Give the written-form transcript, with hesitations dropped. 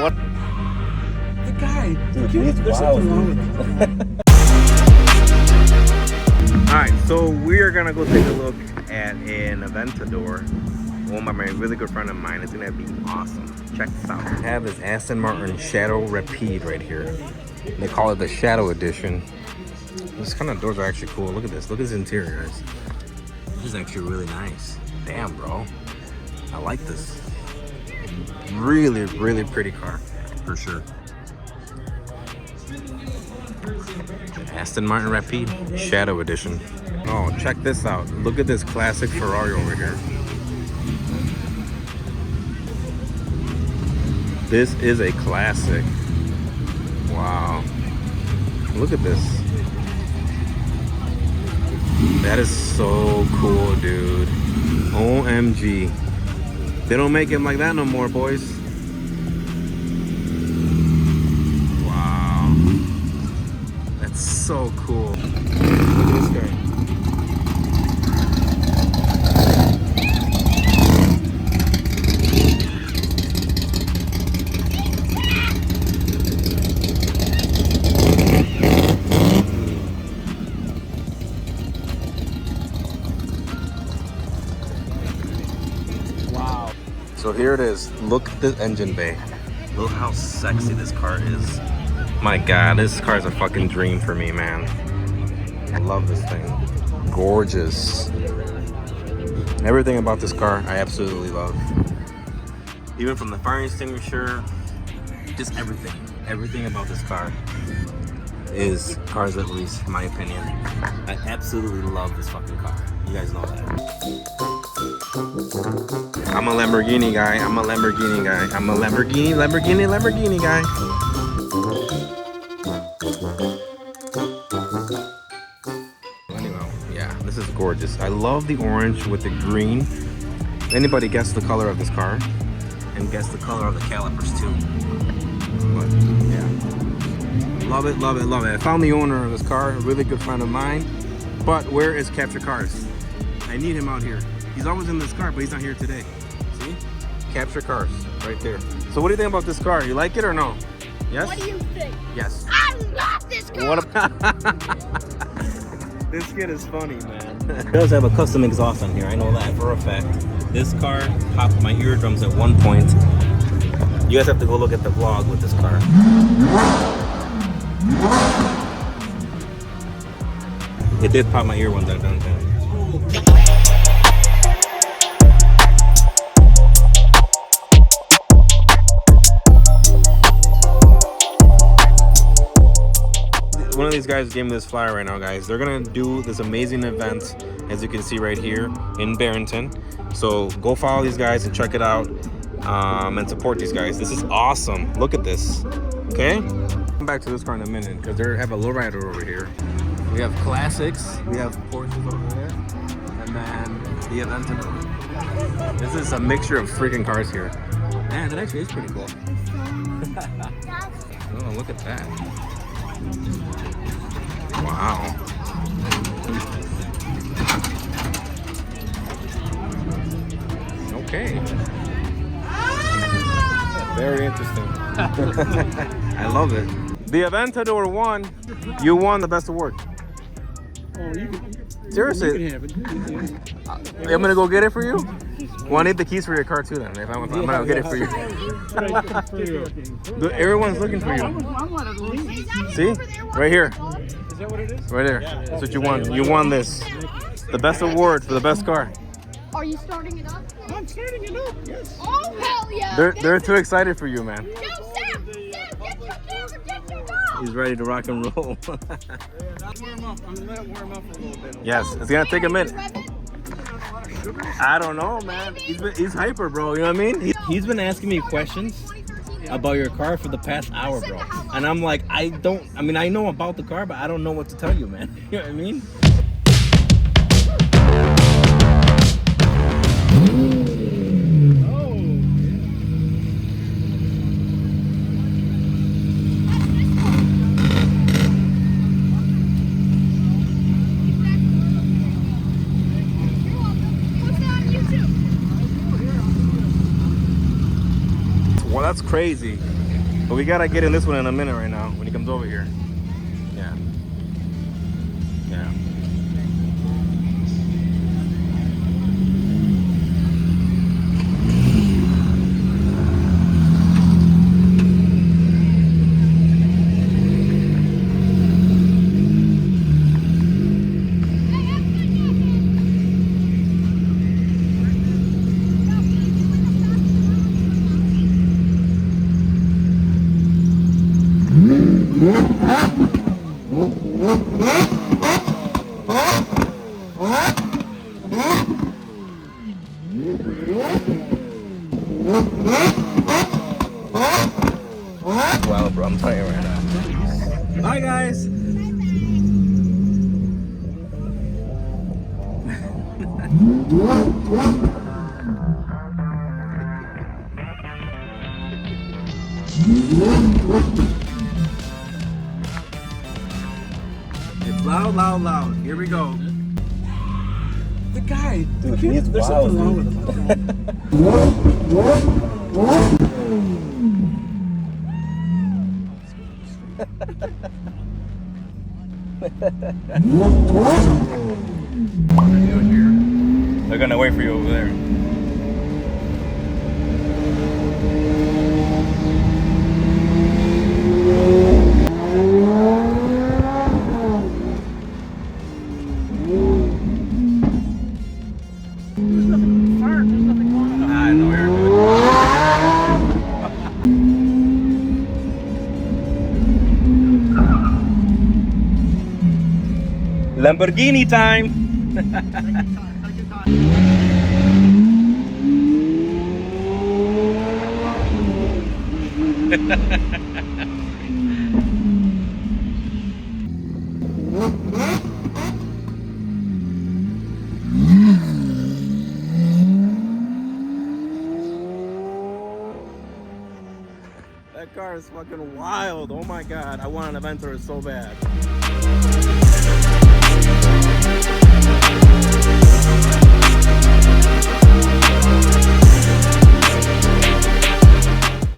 What? The guy. Dude, There's something wrong with him. Alright, so we're gonna go take a look at an Aventador. One by my really good friend of mine. It's gonna be awesome. Check this out. I have this Aston Martin Shadow Rapide right here. They call it the Shadow Edition. This kind of doors are actually cool. Look at this. Look at this interior, guys. This is actually really nice. Damn, bro. I like this. Really, really pretty car, for sure. Aston Martin Rapide Shadow Edition. Oh, check this out. Look at this classic Ferrari over here. This is a classic. Wow. Look at this. That is so cool, dude. OMG. They don't make him like that no more, boys. Wow. That's so cool. Look at this guy. So here it is. Look at the engine bay. Look how sexy this car is. My God, this car is a fucking dream for me, man. I love this thing. Gorgeous. Everything about this car, I absolutely love. Even from the fire extinguisher, just everything. Everything about this car is cars, at least, in my opinion. I absolutely love this fucking car. You guys know that. I'm a Lamborghini guy. I'm a Lamborghini guy. I'm a Lamborghini guy. Anyway, yeah, this is gorgeous. I love the orange with the green. Anybody guess the color of this car? And guess the color of the calipers too. But yeah, love it, love it, love it. I found the owner of this car, a really good friend of mine. But where is Capture Cars? I need him out here. He's always in this car, but he's not here today. See? Capture Cars, right there. So what do you think about this car? You like it or no? Yes? What do you think? Yes. I love this car! What This kid is funny, man. It does have a custom exhaust on here, I know that for a fact. This car popped my eardrums at one point. You guys have to go look at the vlog with this car. It did pop my ear one time. One of these guys gave me this flyer right now, guys. They're gonna do this amazing event, as you can see right here in Barrington. So go follow these guys and check it out, and support these guys. This is awesome. Look at this. Okay, come back to this car in a minute because they have a lowrider over here. We have classics, we have Porsches over there, and then the Aventador. This is a mixture of freaking cars here. Man, that actually is pretty cool. Oh, look at that. Wow. Okay. Very interesting. I love it. The Aventador won. You won the best award. Oh, you can, Seriously. you can have it. You can have it. I'm gonna go get it for you. Well, I need the keys for your car too then. If I'm gonna get it for you. Everyone's looking for you. See? Right here. Is that what it is? Right there. That's what you won. You won this. The best award for the best car. Are you starting it up? I'm starting it up, yes. Oh, hell yeah! They're too excited for you, man. No, Sam! Sam, get your camera, get your dog! He's ready to rock and roll. Warm up. I'm gonna let it warm up for a little bit. Yes, it's gonna take a minute. I don't know, man. He's hyper, bro. You know what I mean? He's been asking me questions about your car for the past hour, bro. And I'm like, I know about the car, but I don't know what to tell you, man. You know what I mean? Well, that's crazy. But we gotta get in this one in a minute right now when he comes over here. Yeah. Yeah. Wow, bro, I'm telling you right now. Bye, guys. It's loud, loud, loud. Here we go. The guy. Dude, he's there's wild, something wrong with him. They're gonna wait for you over there. I know you're good. Lamborghini time. That car is fucking wild. Oh my god, I want an Aventador so bad.